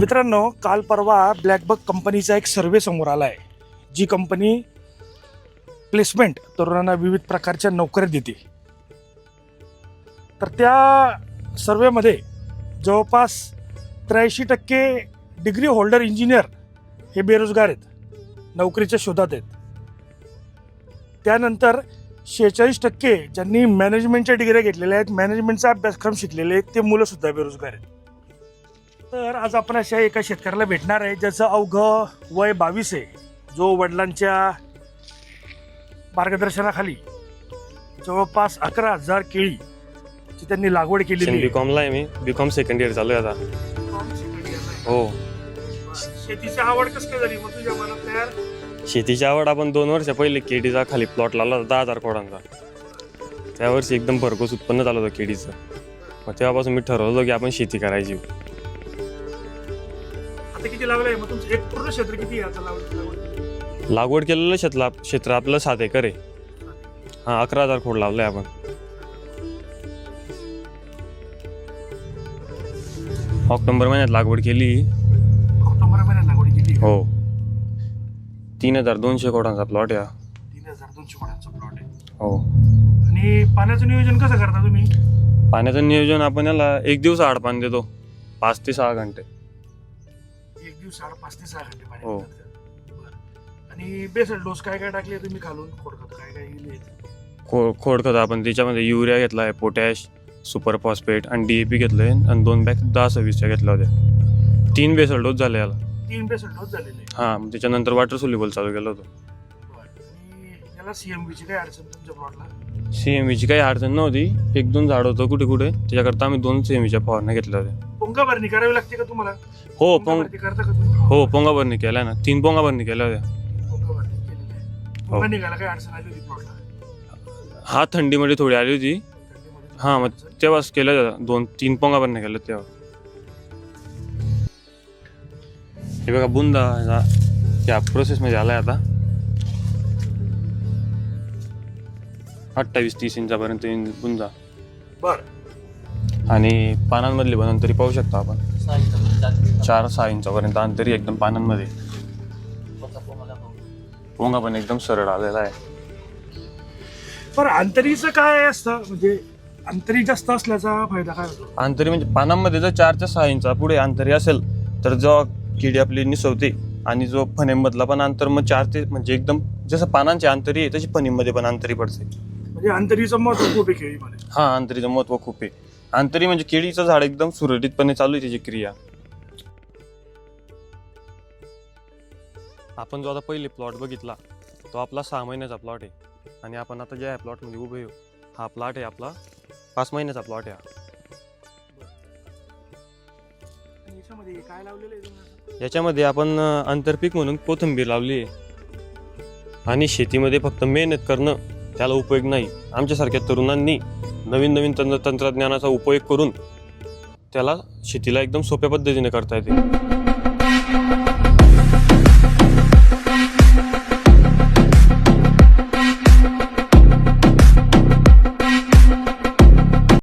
मित्रांनो, काल परवा ब्लॅकबक कंपनीचा एक सर्वे समोर आला आहे. जी कंपनी प्लेसमेंट तरुणांना विविध प्रकारच्या नोकऱ्या देते. तर त्या सर्वेमध्ये जवळपास 83% डिग्री होल्डर इंजिनियर हे बेरोजगार आहेत, नोकरीच्या शोधात आहेत. त्यानंतर 46% ज्यांनी मॅनेजमेंटच्या डिग्र्या घेतलेल्या आहेत, मॅनेजमेंटचा अभ्यासक्रम शिकलेले आहेत, ते मुलंसुद्धा बेरोजगार आहेत. तर आज आपण अशा एका शेतकऱ्याला भेटणार आहे ज्याचं अवघं वय 22 आहे, जो वडिलांच्या मार्गदर्शनाखाली जवळपास 11,000 केळीची त्यांनी लागवड केलेली आहे. बीकॉमला आहे मी. बीकॉम सेकंड इयर चालू आहे आता. हो. शेतीची आवड कसं काय झाली मग तुझ्या मनात तयार? शेतीची आवड आपण 2 वर्ष पहिले केडीचा खाली प्लॉट लावला होता 10,000 खोडांचा. त्यावर्षी एकदम भरघोस उत्पन्न झालं होतं केडीचं. मग तेव्हापासून मी ठरवलं की आपण शेती करायची. आता किती लागलंय मग तुमचं? एक पूर्ण क्षेत्र किती आहे आता लागवड केलेलं क्षेत्र आपलं 7 एकर आहे. 11,000 खोड लावलंय आपण. ऑक्टोबर महिन्यात लागवड केली. ऑक्टोबर महिन्यात लागवड केली? हो. 3,200 खोडांचा प्लॉट आहे. 3,200 खोडांचा प्लॉट आहे. हो. आणि पाण्याचं नियोजन कसं करता तुम्ही? पाण्याचं नियोजन आपण याला 1 दिवस आड पाणी देतो, 5 ते 6 घंटे. 1 दिवस 5 ते 6 घंटे पाणी हो. देतात. आणि बेसल डोस काय काय टाकले तुम्ही खालून? खोडखत काय काय दिले? खोडखत आपण त्याच्यामध्ये युरिया घेतलाय, पोटॅश, सुपर फॉस्फेट आणि DAP घेतलंय आणि 2 बॅग 10-26च्या घेतल्या होत्या. 3 बेसल डोस झाले याला. 3 बेसल डोस झालेले? हां. त्याच्यानंतर वॉटर सोल्युबल चालू केलं होतं. आणि याला CMVची काय अडचण तुमच्या प्लॉटला? CMVची काही अडचण नव्हती. 1-2 झाड होतं कुठे कुठे, त्याच्याकरता आम्ही 2 CMVच्या फवारण्या घेतल्या होत्या. पोंगा भरणी करावी लागते का तुम्हाला? हो. करता का तुम्ही? हो, पोंगा भरणी केल्या ना. 3 पोंगा भरणी केल्या होत्या. पोंगा भरणी केलेली आहे. पोंगा निघायला काय अडचण आली होती प्लॉटला? थंडीमध्ये थोडी आली होती. हां. मग तेव्हाच केल्या होत्या. 2-3 पोंगा भरण्या केल्या तेव्हा. हे बघा बुंदा या प्रोसेसमध्ये आलाय आता. 28-30 इंचापर्यंत बुंदा. बरं. आणि पानांमधली पण अंतरी पाहू शकतो आपण. 4-6 इंचापर्यंत अंतरी एकदम पानांमध्ये. पोंगा पण एकदम सरळ आलेला आहे. पण अंतरीचं काय असतं, म्हणजे अंतरी जास्त असल्याचा फायदा काय होतो? अंतरी म्हणजे पानांमध्ये जर 4 ते 6 इंचा पुढे अंतरी असेल तर जो किडी आपली निसवते आणि जो फणेमधला पण अंतर मग 4 ते म्हणजे एकदम जसं पानांची अंतरी आहे तशी फणीमध्ये पण अंतरी पडते. म्हणजे अंतरीचं महत्व खूप आहे केळीमध्ये. हां. अंतरीचं महत्व खूप आहे. अंतरी म्हणजे केळीचं झाड एकदम सुरळीतपणे चालू आहे त्याची क्रिया. आपण जो आता पहिले प्लॉट बघितला तो आपला 6 महिन्याचा प्लॉट आहे. आणि आपण आता ज्या प्लॉटमध्ये उभे येऊ हा प्लॉट आहे आपला 5 महिन्याचा प्लॉट आहे. याच्यामध्ये काय लावलेलं आहे? याच्यामध्ये आपण आंतरपीक म्हणून कोथिंबीर लावली आहे. आणि शेतीमध्ये फक्त मेहनत करणं त्याला उपयोग नाही. आमच्यासारख्या तरुणांनी नवीन नवीन तंत्रज्ञानाचा उपयोग करून त्याला शेतीला एकदम सोप्या पद्धतीने करता येते.